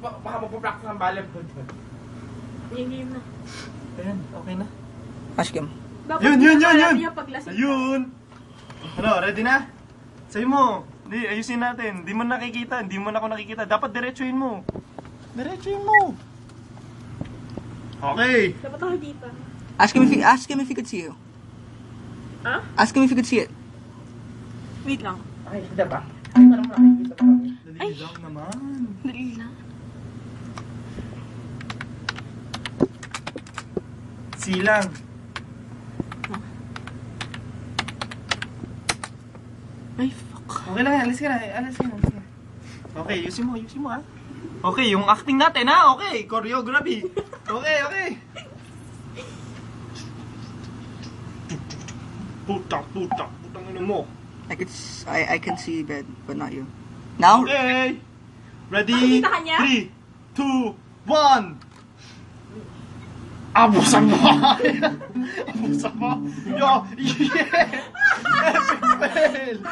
Baka magpa-practice ng volleyball doon. Yung game na. Ayan, okay na. Ask him. Yun! Paglasing. Ayun! Ano, ready na? Sa'yo mo. Hindi, ayusin natin. Hindi mo nakikita, hindi mo na ako nakikita. Dapat diretsuhin mo. Diretsuhin mo. Okay. Dapat ako dito. Ask him if he could see you. Huh? Ask him if he could see it. Wait lang. Okay, kita ba? Ay, parang nakikita pa kami. Dali lang naman. Dali lang. Silang. Ay, fuck. Okay lang, alis ka na. Okay, ayusin mo ha. Okay, yung acting natin ha. Okay, choreography. Okay. Putang ina mo. I can see bed, but not you. Now? Okay. Ready? Nakikita ka niya? 3, 2, 1. Abusan mo! Abusan mo! Yo! Yeah! Epic fail!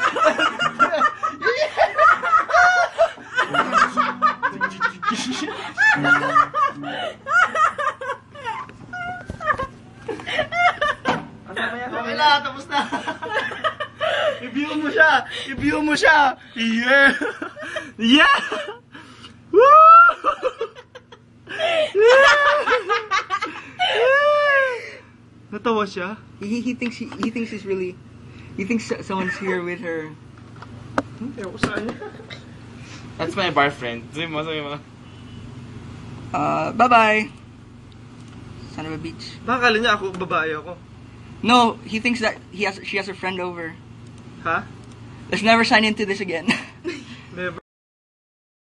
Okay na, tapos na! I-view mo siya! Yeah! Yeah! Woo! Natawa siya? He thinks someone's here with her. Ewan ko saan niya. That's my bar friend. Sabi mo. Bye-bye. Son of a bitch. Baka kala niya ako, babae ako. No, he thinks that she has a friend over. Ha? Let's never sign into this again.